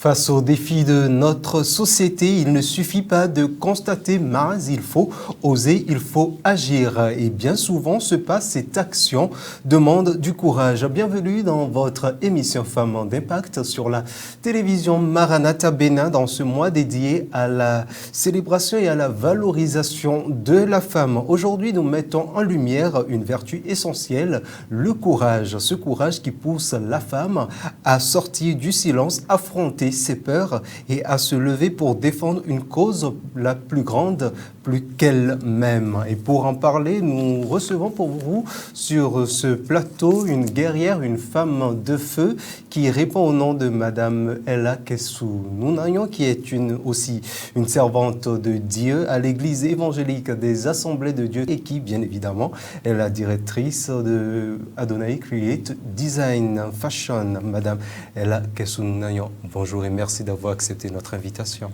Face aux défis de notre société, il ne suffit pas de constater, mais il faut oser, il faut agir. Et bien souvent se passe cette action demande du courage. Bienvenue dans votre émission Femmes d'impact sur la télévision Maranatha Bénin dans ce mois dédié à la célébration et à la valorisation de la femme. Aujourd'hui, nous mettons en lumière une vertu essentielle, le courage. Ce courage qui pousse la femme à sortir du silence, affronter ses peurs et à se lever pour défendre une cause la plus grande, plus qu'elle-même. Et pour en parler, nous recevons pour vous sur ce plateau une guerrière, une femme de feu qui répond au nom de Madame Ella Kessou Nounagnon, qui est aussi une servante de Dieu à l'église évangélique des Assemblées de Dieu et qui, bien évidemment, est la directrice de Adonai Create Design Fashion. Madame Ella Kessou Nounagnon, bonjour et merci d'avoir accepté notre invitation.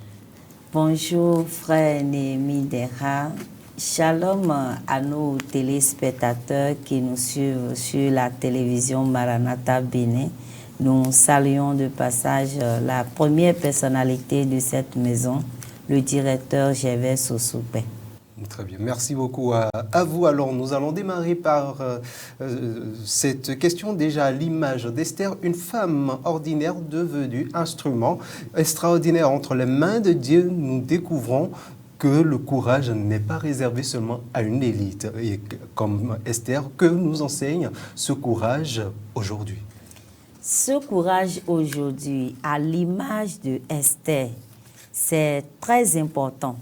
Bonjour frère Néhémie Dera. Shalom à nos téléspectateurs qui nous suivent sur la télévision Maranatha Bénin. Nous saluons de passage la première personnalité de cette maison, le directeur Gervais Sosoupé. Très bien, merci beaucoup à vous. Alors, nous allons démarrer par cette question déjà à l'image d'Esther, une femme ordinaire devenue instrument extraordinaire entre les mains de Dieu. Nous découvrons que le courage n'est pas réservé seulement à une élite. Et comme Esther, que nous enseigne ce courage aujourd'hui? Ce courage aujourd'hui, à l'image de Esther, c'est très important.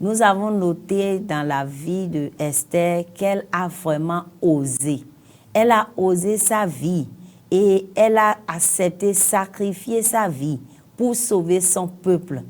Nous avons noté dans la vie de Esther qu'elle a vraiment osé. Elle a osé sa vie et elle a accepté sacrifier sa vie pour sauver son peuple.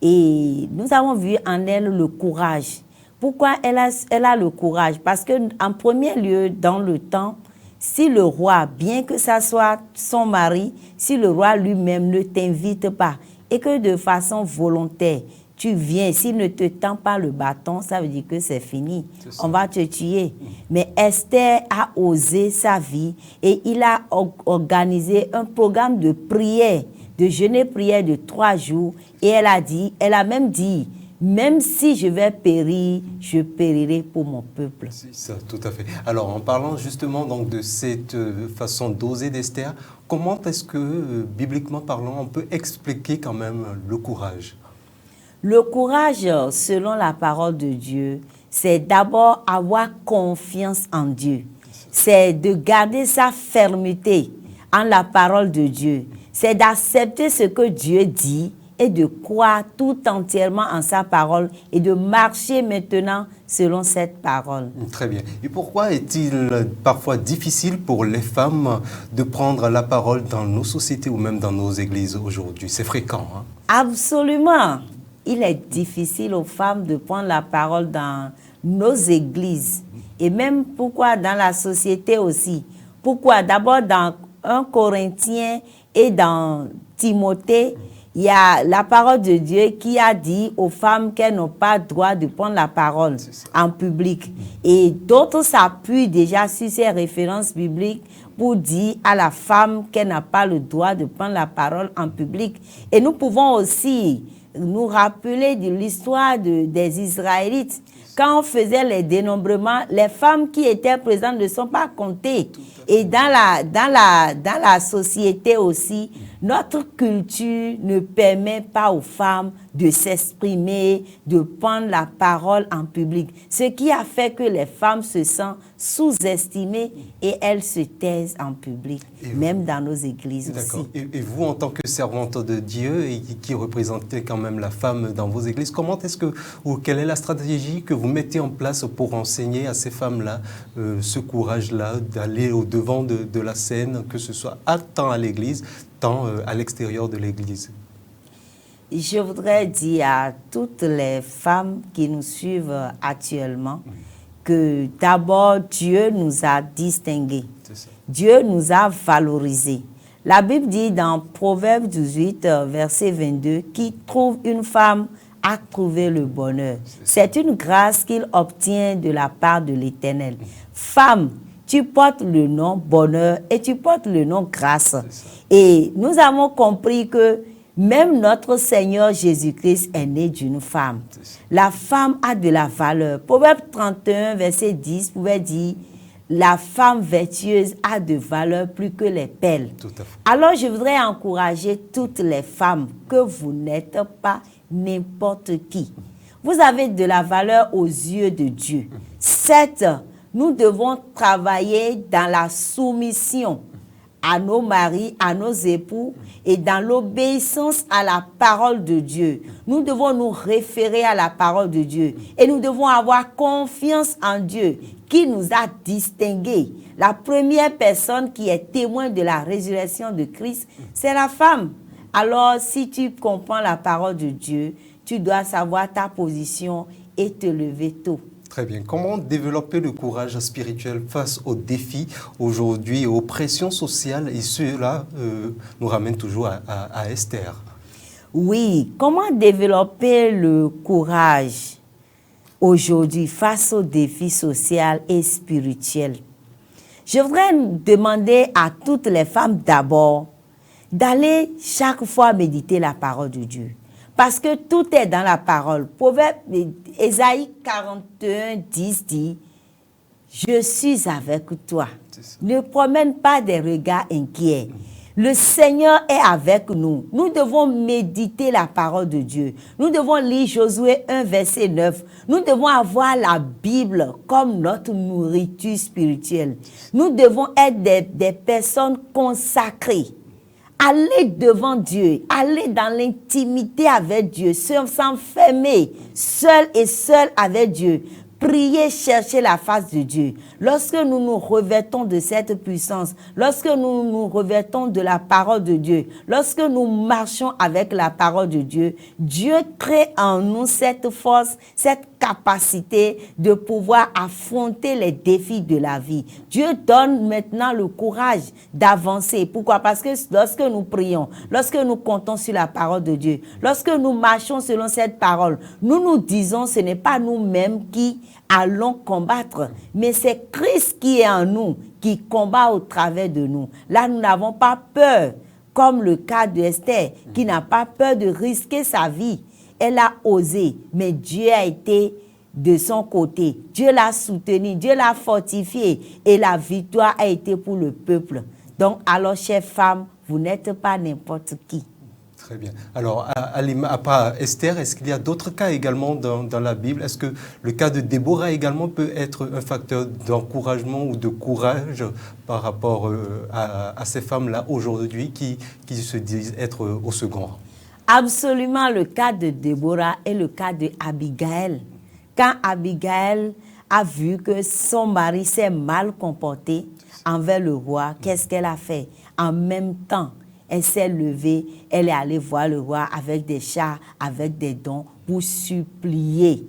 Et nous avons vu en elle le courage. Pourquoi elle a le courage? Parce qu'en premier lieu, dans le temps, si le roi, bien que ça soit son mari, si le roi lui-même ne t'invite pas et que de façon volontaire, tu viens, s'il ne te tend pas le bâton, ça veut dire que c'est fini. On va te tuer. Mais Esther a osé sa vie et il a organisé un programme de prière, de jeûne-prière de 3 jours. Et elle a même dit, même si je vais périr, je périrai pour mon peuple. C'est ça, tout à fait. Alors, en parlant justement donc, de cette façon d'oser d'Esther, comment est-ce que, bibliquement parlant, on peut expliquer quand même le courage? Le courage, selon la parole de Dieu, c'est d'abord avoir confiance en Dieu. C'est de garder sa fermeté en la parole de Dieu. C'est d'accepter ce que Dieu dit et de croire tout entièrement en sa parole et de marcher maintenant selon cette parole. Très bien. Et pourquoi est-il parfois difficile pour les femmes de prendre la parole dans nos sociétés ou même dans nos églises aujourd'hui? C'est fréquent, hein? Absolument. Il est difficile aux femmes de prendre la parole dans nos églises et même pourquoi dans la société aussi. Pourquoi? D'abord dans 1 Corinthiens et dans Timothée, il y a la parole de Dieu qui a dit aux femmes qu'elles n'ont pas le droit de prendre la parole en public. Et d'autres s'appuient déjà sur ces références bibliques pour dire à la femme qu'elle n'a pas le droit de prendre la parole en public. Et nous pouvons aussi nous rappeler de l'histoire des Israélites. Quand on faisait les dénombrements, les femmes qui étaient présentes ne sont pas comptées. Et dans la société aussi, notre culture ne permet pas aux femmes de s'exprimer, de prendre la parole en public. Ce qui a fait que les femmes se sentent sous-estimées et elles se taisent en public, même dans nos églises aussi. Et vous, en tant que servante de Dieu et qui représentez quand même la femme dans vos églises, comment est-ce que, ou quelle est la stratégie que vous mettez en place pour enseigner à ces femmes-là ce courage-là d'aller au-devant de la scène, que ce soit tant à l'église, tant à l'extérieur de l'église? Je voudrais dire à toutes les femmes qui nous suivent actuellement que d'abord Dieu nous a distingués. Dieu nous a valorisés. La Bible dit dans Proverbe 18, verset 22, qui trouve une femme a trouvé le bonheur. C'est une grâce qu'il obtient de la part de l'Éternel. Femme, tu portes le nom bonheur et tu portes le nom grâce. Et nous avons compris que Même notre Seigneur Jésus-Christ est né d'une femme. La femme a de la valeur. Proverbe 31, verset 10 pouvait dire, la femme vertueuse a de valeur plus que les perles. Tout à fait. Alors je voudrais encourager toutes les femmes que vous n'êtes pas n'importe qui. Vous avez de la valeur aux yeux de Dieu. Certes, nous devons travailler dans la soumission à nos maris, à nos époux et dans l'obéissance à la parole de Dieu. Nous devons nous référer à la parole de Dieu et nous devons avoir confiance en Dieu qui nous a distingués. La première personne qui est témoin de la résurrection de Christ, c'est la femme. Alors, si tu comprends la parole de Dieu, tu dois savoir ta position et te lever tôt. Très bien. Comment développer le courage spirituel face aux défis aujourd'hui et aux pressions sociales? Et cela nous ramène toujours à Esther. Oui, comment développer le courage aujourd'hui face aux défis sociaux et spirituels? Je voudrais demander à toutes les femmes d'abord d'aller chaque fois méditer la parole de Dieu. Parce que tout est dans la parole. Proverbe, Ésaïe 41, 10 dit, « Je suis avec toi. Ne promène pas des regards inquiets. Le Seigneur est avec nous. » Nous devons méditer la parole de Dieu. Nous devons lire Josué 1, verset 9. Nous devons avoir la Bible comme notre nourriture spirituelle. Nous devons être des personnes consacrées. Aller devant Dieu, aller dans l'intimité avec Dieu, s'enfermer seul et seul avec Dieu, prier, chercher la face de Dieu. Lorsque nous nous revêtons de cette puissance, lorsque nous nous revêtons de la parole de Dieu, lorsque nous marchons avec la parole de Dieu, Dieu crée en nous cette force, cette capacité de pouvoir affronter les défis de la vie. Dieu donne maintenant le courage d'avancer. Pourquoi? Parce que lorsque nous prions, lorsque nous comptons sur la parole de Dieu, lorsque nous marchons selon cette parole, nous nous disons ce n'est pas nous-mêmes qui allons combattre, mais c'est Christ qui est en nous, qui combat au travers de nous. Là, nous n'avons pas peur, comme le cas d'Esther, qui n'a pas peur de risquer sa vie. Elle a osé, mais Dieu a été de son côté. Dieu l'a soutenu, Dieu l'a fortifié et la victoire a été pour le peuple. Donc, alors, chères femmes, vous n'êtes pas n'importe qui. Très bien. Alors, à part Esther, est-ce qu'il y a d'autres cas également dans la Bible? Est-ce que le cas de Déborah également peut être un facteur d'encouragement ou de courage par rapport à ces femmes-là aujourd'hui qui se disent être au second rang? Absolument, le cas de Déborah et le cas de Abigail. Quand Abigail a vu que son mari s'est mal comporté envers le roi, qu'est-ce qu'elle a fait? En même temps, elle s'est levée, elle est allée voir le roi avec des chars, avec des dons pour supplier.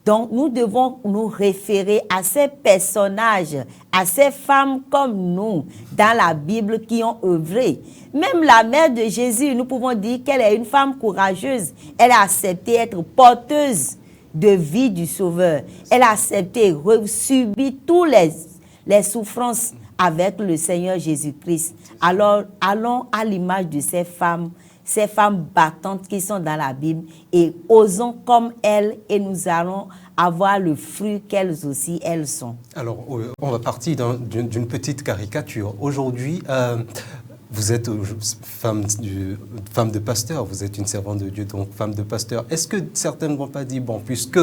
Donc, nous devons nous référer à ces personnages, à ces femmes comme nous, dans la Bible qui ont œuvré. Même la mère de Jésus, nous pouvons dire qu'elle est une femme courageuse. Elle a accepté d'être porteuse de vie du Sauveur. Elle a accepté, subir toutes les souffrances avec le Seigneur Jésus-Christ. Alors, allons à l'image de ces femmes battantes qui sont dans la Bible et osons comme elles et nous allons avoir le fruit qu'elles aussi, elles sont. Alors, on va partir d'une petite caricature. Aujourd'hui, vous êtes femme de pasteur, vous êtes une servante de Dieu, donc femme de pasteur. Est-ce que certaines ne vont pas dire, bon, puisque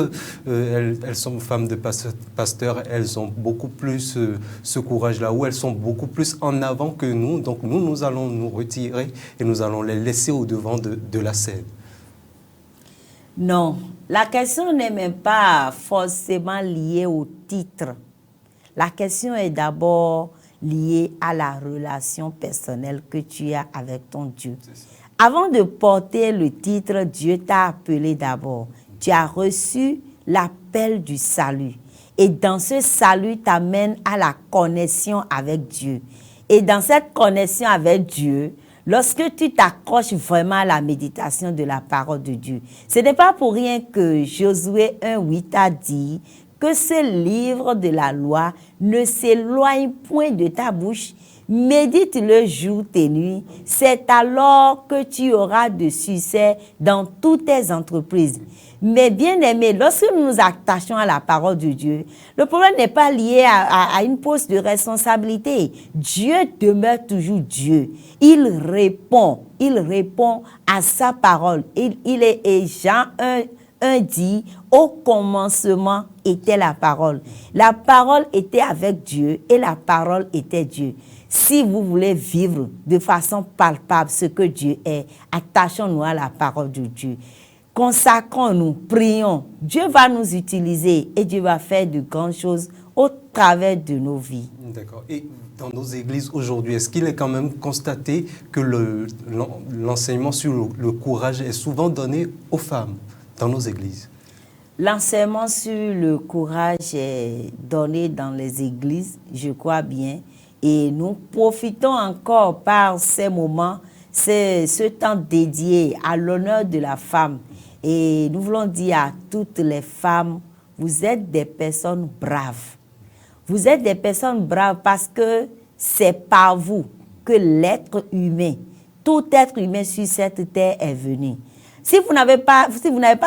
elles sont femmes de pasteur, elles ont beaucoup plus ce courage-là, ou elles sont beaucoup plus en avant que nous, donc nous allons nous retirer et nous allons les laisser au devant de la scène? Non, la question n'est même pas forcément liée au titre. La question est d'abord lié à la relation personnelle que tu as avec ton Dieu. Avant de porter le titre, Dieu t'a appelé d'abord. Tu as reçu l'appel du salut. Et dans ce salut t'amène à la connexion avec Dieu. Et dans cette connexion avec Dieu, lorsque tu t'accroches vraiment à la méditation de la parole de Dieu, ce n'est pas pour rien que Josué 1,8 a dit que ce livre de la loi ne s'éloigne point de ta bouche, Médite-le jour et nuit. C'est alors que tu auras de succès dans toutes tes entreprises. Mais bien aimé, lorsque nous nous attachons à la parole de Dieu, le problème n'est pas lié à une poste de responsabilité. Dieu demeure toujours Dieu. Il répond à sa parole. Et Jean 1 dit, au commencement était la parole. La parole était avec Dieu et la parole était Dieu. Si vous voulez vivre de façon palpable ce que Dieu est, attachons-nous à la parole de Dieu. Consacrons-nous, prions. Dieu va nous utiliser et Dieu va faire de grandes choses au travers de nos vies. D'accord. Et dans nos églises aujourd'hui, est-ce qu'il est quand même constaté que l'enseignement sur le courage est souvent donné aux femmes dans nos églises? L'enseignement sur le courage est donné dans les églises, je crois bien. Et nous profitons encore par ces moments, ce temps dédié à l'honneur de la femme. Et nous voulons dire à toutes les femmes, vous êtes des personnes braves. Vous êtes des personnes braves parce que c'est par vous que l'être humain, tout être humain sur cette terre est venu. Si vous n'avez pas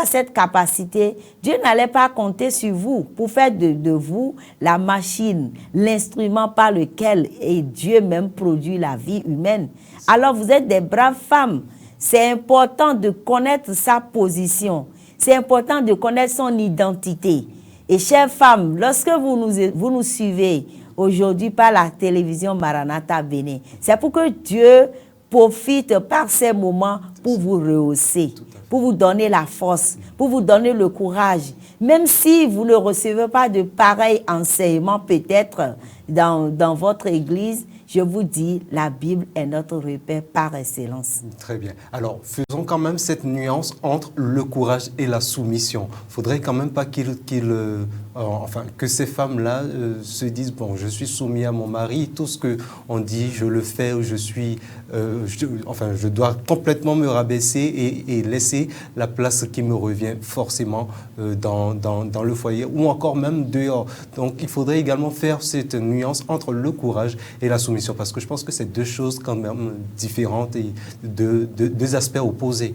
cette capacité, Dieu n'allait pas compter sur vous pour faire de vous la machine, l'instrument par lequel Dieu même produit la vie humaine. Alors vous êtes des braves femmes. C'est important de connaître sa position. C'est important de connaître son identité. Et chères femmes, lorsque vous nous suivez aujourd'hui par la télévision Maranatha Bénin, c'est pour que Dieu profite par ces moments pour vous rehausser, pour vous donner la force, pour vous donner le courage. Même si vous ne recevez pas de pareils enseignements peut-être dans votre église, je vous dis, la Bible est notre repère par excellence. Très bien. Alors, faisons quand même cette nuance entre le courage et la soumission. Il ne faudrait quand même pas que ces femmes-là se disent, bon, je suis soumis à mon mari, tout ce qu'on dit, je le fais, je dois complètement me rabaisser et laisser la place qui me revient forcément dans le foyer ou encore même dehors. Donc, il faudrait également faire cette nuance entre le courage et la soumission, parce que je pense que c'est deux choses quand même différentes et deux aspects opposés.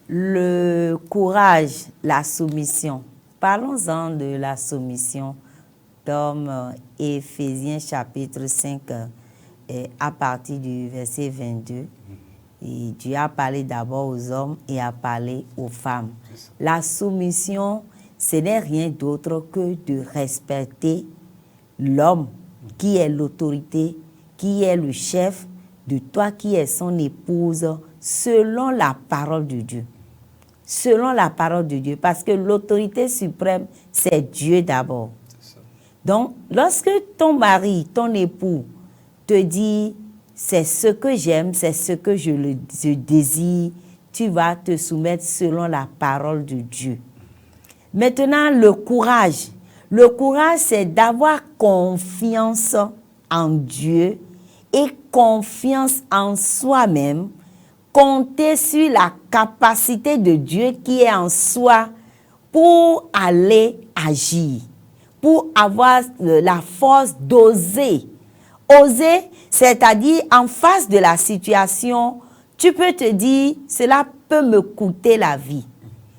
Le courage, la soumission. Parlons-en de la soumission dans Éphésiens chapitre 5 à partir du verset 22. Et Dieu a parlé d'abord aux hommes et a parlé aux femmes. La soumission, ce n'est rien d'autre que de respecter l'homme qui est l'autorité, qui est le chef de toi, qui est son épouse, selon la parole de Dieu. Selon la parole de Dieu, parce que l'autorité suprême, c'est Dieu d'abord. Donc, lorsque ton mari, ton époux, te dit, c'est ce que j'aime, c'est ce que je désire, tu vas te soumettre selon la parole de Dieu. Maintenant, le courage. Le courage, c'est d'avoir confiance en Dieu et confiance en soi-même, compter sur la capacité de Dieu qui est en soi pour aller agir, pour avoir la force d'oser. Oser, c'est-à-dire en face de la situation, tu peux te dire, cela peut me coûter la vie,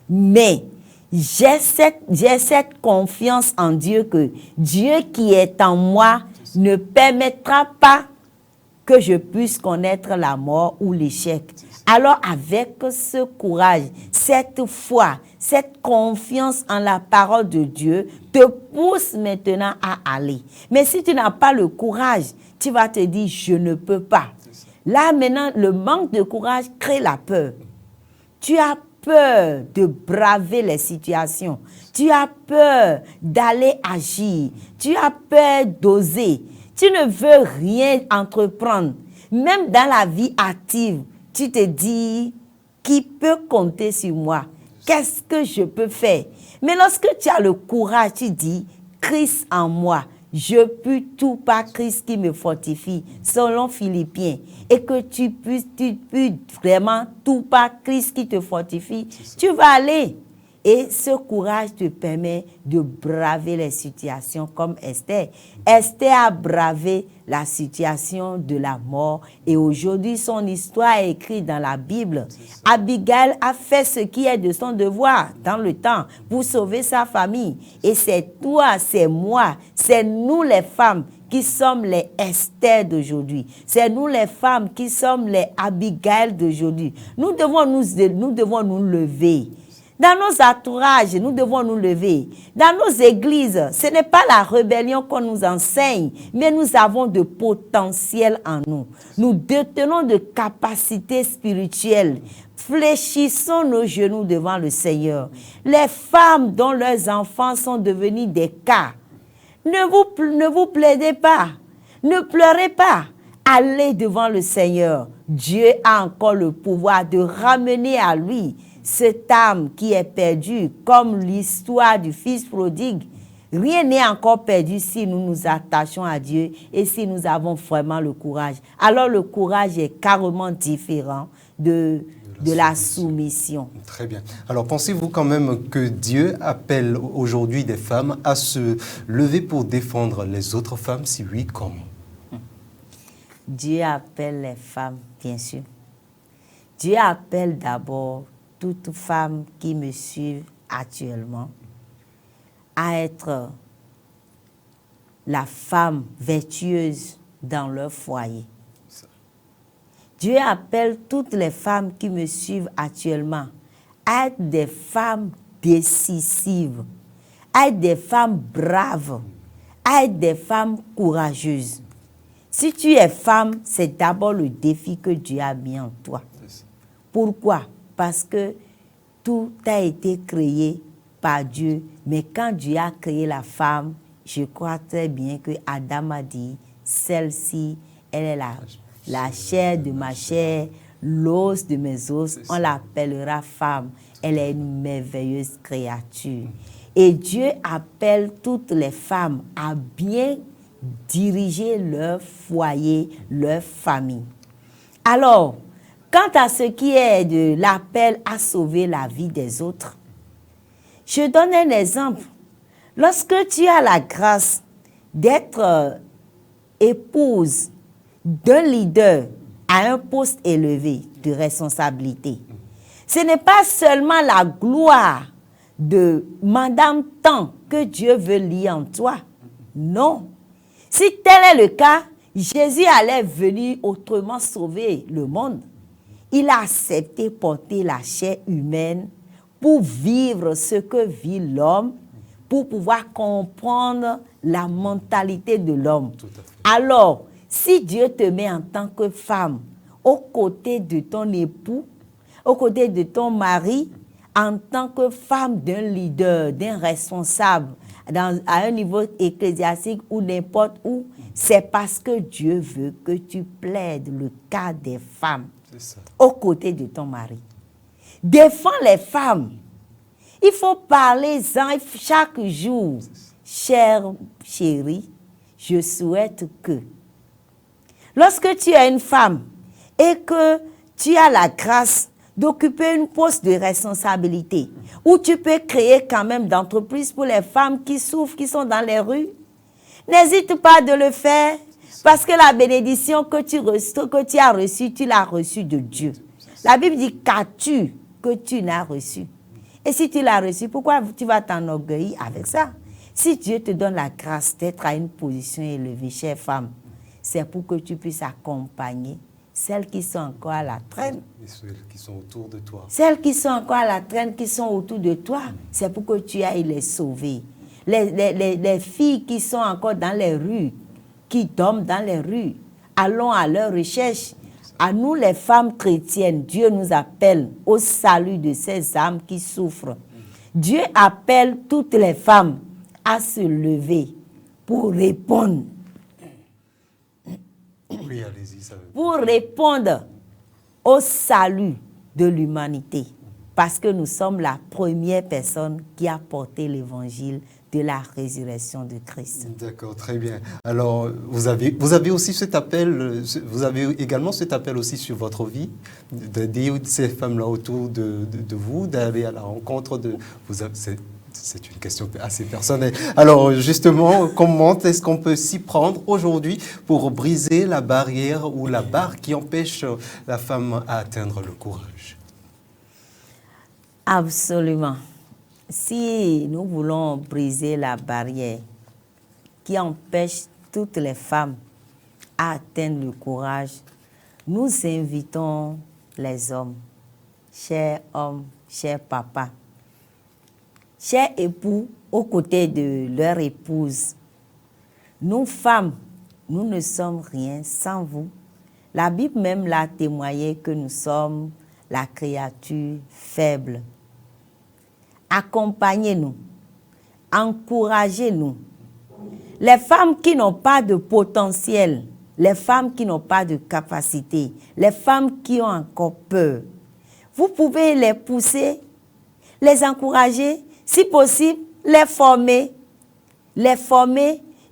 mais j'ai cette confiance en Dieu que Dieu qui est en moi ne permettra pas que je puisse connaître la mort ou l'échec. Alors avec ce courage, cette foi, cette confiance en la parole de Dieu te pousse maintenant à aller. Mais si tu n'as pas le courage, tu vas te dire, je ne peux pas. Là maintenant, le manque de courage crée la peur. Tu as peur de braver les situations. Tu as peur d'aller agir. Tu as peur d'oser. Tu ne veux rien entreprendre. Même dans la vie active, tu te dis, qui peut compter sur moi? Qu'est-ce que je peux faire? Mais lorsque tu as le courage, tu dis, Christ en moi, je peux tout par Christ qui me fortifie, selon Philippiens. Et que tu puisses vraiment tout par Christ qui te fortifie, tu vas aller. Et ce courage te permet de braver les situations comme Esther. Esther a bravé la situation de la mort et aujourd'hui son histoire est écrite dans la Bible. Abigail a fait ce qui est de son devoir dans le temps pour sauver sa famille. Et c'est toi, c'est moi, c'est nous les femmes qui sommes les Esther d'aujourd'hui. C'est nous les femmes qui sommes les Abigail d'aujourd'hui. Nous devons nous lever. Dans nos entourages, nous devons nous lever. Dans nos églises, ce n'est pas la rébellion qu'on nous enseigne, mais nous avons de potentiel en nous. Nous détenons de capacités spirituelles. Fléchissons nos genoux devant le Seigneur. Les femmes dont leurs enfants sont devenus des cas, ne vous plaidez pas, ne pleurez pas. Allez devant le Seigneur. Dieu a encore le pouvoir de ramener à lui cette âme qui est perdue, comme l'histoire du fils prodigue. Rien n'est encore perdu si nous nous attachons à Dieu et si nous avons vraiment le courage. Alors le courage est carrément différent de la soumission. Très bien. Alors pensez-vous quand même que Dieu appelle aujourd'hui des femmes à se lever pour défendre les autres femmes? Si oui, comment? Dieu appelle les femmes, bien sûr. Dieu appelle d'abord toute femme qui me suit actuellement à être la femme vertueuse dans leur foyer. Dieu appelle toutes les femmes qui me suivent actuellement à être des femmes décisives, à être des femmes braves, à être des femmes courageuses. Si tu es femme, c'est d'abord le défi que Dieu a mis en toi. Pourquoi? Parce que tout a été créé par Dieu. Mais quand Dieu a créé la femme, je crois très bien que Adam a dit, celle-ci, elle est la chair de ma chair, l'os de mes os, on l'appellera femme. Elle est une merveilleuse créature. Et Dieu appelle toutes les femmes à bien diriger leur foyer, leur famille. Alors, quant à ce qui est de l'appel à sauver la vie des autres, je donne un exemple. Lorsque tu as la grâce d'être épouse d'un leader à un poste élevé de responsabilité, ce n'est pas seulement la gloire de Madame Tant que Dieu veut lire en toi. Non. Si tel est le cas, Jésus allait venir autrement sauver le monde. Il a accepté porter la chair humaine pour vivre ce que vit l'homme, pour pouvoir comprendre la mentalité de l'homme. Alors, si Dieu te met en tant que femme aux côtés de ton époux, aux côtés de ton mari, en tant que femme d'un leader, d'un responsable, à un niveau ecclésiastique ou n'importe où, c'est parce que Dieu veut que tu plaides le cas des femmes aux côtés de ton mari. Défends les femmes. Il faut parler-en chaque jour. Chère chérie, je souhaite que lorsque tu es une femme et que tu as la grâce d'occuper une poste de responsabilité, où tu peux créer quand même d'entreprises pour les femmes qui souffrent, qui sont dans les rues, n'hésite pas de le faire, parce que la bénédiction que tu as reçue, tu l'as reçue de Dieu. La Bible dit qu'as-tu que tu n'as reçu. Et si tu l'as reçu, pourquoi tu vas t'enorgueillir avec ça? Si Dieu te donne la grâce d'être à une position élevée, chère femme, c'est pour que tu puisses accompagner celles qui sont encore à la traîne. Et celles qui sont autour de toi. Celles qui sont encore à la traîne, qui sont autour de toi, c'est pour que tu ailles les sauver. Les filles qui sont encore dans les rues, qui dorment dans les rues, allons à leur recherche. À nous, les femmes chrétiennes, Dieu nous appelle au salut de ces âmes qui souffrent. Dieu appelle toutes les femmes à se lever pour répondre. Oui, allez-y, ça veut... Pour répondre au salut de l'humanité. Parce que nous sommes la première personne qui a porté l'évangile de la résurrection de Christ. D'accord, très bien. Alors, vous avez aussi cet appel, vous avez également cet appel aussi sur votre vie, d'aider ces femmes-là autour de vous, d'aller à la rencontre de... C'est une question assez personnelle. Alors, justement, comment est-ce qu'on peut s'y prendre aujourd'hui pour briser la barrière ou la barre qui empêche la femme à atteindre le courage? Absolument. Si nous voulons briser la barrière qui empêche toutes les femmes à atteindre le courage, nous invitons les hommes, chers papas, chers époux, aux côtés de leur épouse. Nous, femmes, nous ne sommes rien sans vous. La Bible même l'a témoigné que nous sommes la créature faible. Accompagnez-nous, encouragez-nous. Les femmes qui n'ont pas de potentiel, les femmes qui n'ont pas de capacité, les femmes qui ont encore peur, vous pouvez les pousser, les encourager, si possible, les former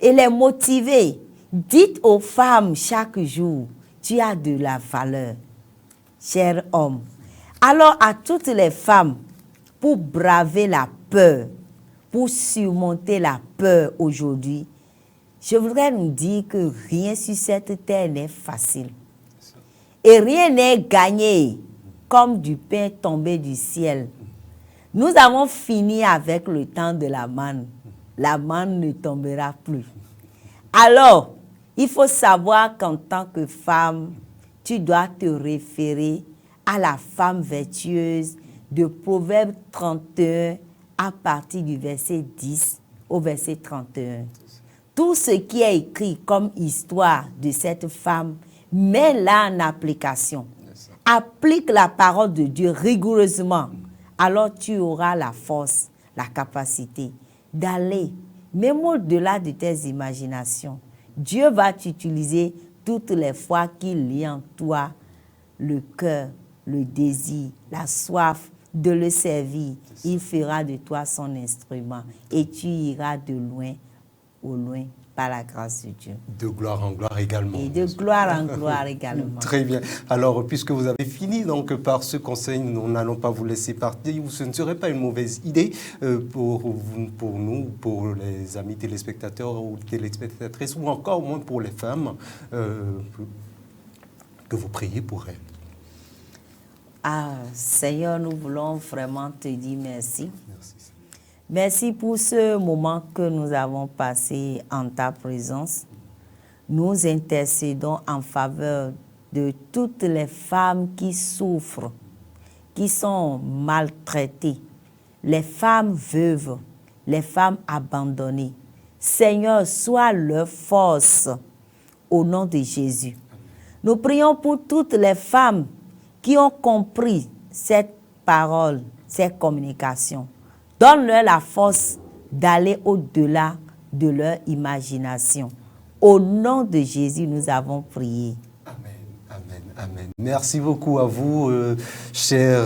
et les motiver. Dites aux femmes chaque jour, tu as de la valeur, cher homme. Alors à toutes les femmes, pour braver la peur, pour surmonter la peur aujourd'hui, je voudrais nous dire que rien sur cette terre n'est facile. Et rien n'est gagné comme du pain tombé du ciel. Nous avons fini avec le temps de la manne. La manne ne tombera plus. Alors, il faut savoir qu'en tant que femme, tu dois te référer à la femme vertueuse de Proverbe 31 à partir du verset 10 au verset 31. Tout ce qui est écrit comme histoire de cette femme, mets-la en application. Applique la parole de Dieu rigoureusement. Alors tu auras la force, la capacité d'aller, même au-delà de tes imaginations. Dieu va t'utiliser toutes les fois qu'il lit en toi le cœur, le désir, la soif de le servir. Il fera de toi son instrument et tu iras de loin au loin par la grâce de Dieu. De gloire en gloire également. Et de gloire en gloire également. Très bien. Alors, puisque vous avez fini donc par ce conseil, nous n'allons pas vous laisser partir. Ce ne serait pas une mauvaise idée pour nous, pour les amis téléspectateurs ou téléspectatrices, ou encore moins pour les femmes, que vous priez pour elles. Ah, Seigneur, nous voulons vraiment te dire merci. Merci. Merci pour ce moment que nous avons passé en ta présence. Nous intercédons en faveur de toutes les femmes qui souffrent, qui sont maltraitées, les femmes veuves, les femmes abandonnées. Seigneur, sois leur force au nom de Jésus. Nous prions pour toutes les femmes qui ont compris cette parole, cette communication. Donne-leur la force d'aller au-delà de leur imagination. Au nom de Jésus, nous avons prié. Amen, amen, amen. Merci beaucoup à vous, chères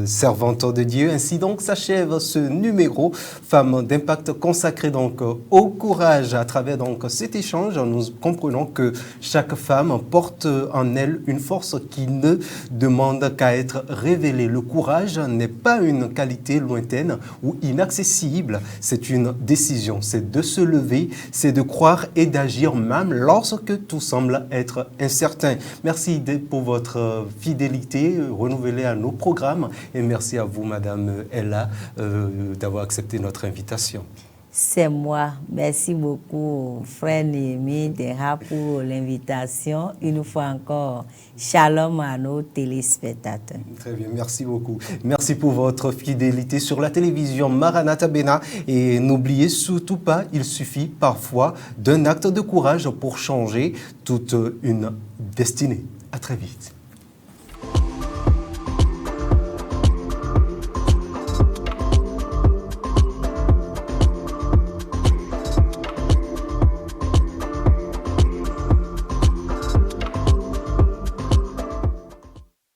servantes de Dieu. Ainsi donc s'achève ce numéro Femmes d'impact consacré donc au courage. À travers donc cet échange, nous comprenons que chaque femme porte en elle une force qui ne demande qu'à être révélée. Le courage n'est pas une qualité lointaine ou inaccessible, c'est une décision. C'est de se lever, c'est de croire et d'agir même lorsque tout semble être incertain. Merci pour votre fidélité renouvelée à nos programmes et merci à vous, Madame Ella, d'avoir accepté notre invitation. C'est moi. Merci beaucoup, frère Néhémie Deha, pour l'invitation. Une fois encore, shalom à nos téléspectateurs. Très bien, merci beaucoup. Merci pour votre fidélité sur la télévision Maranatha Bénin. Et n'oubliez surtout pas, il suffit parfois d'un acte de courage pour changer toute une destinée. À très vite.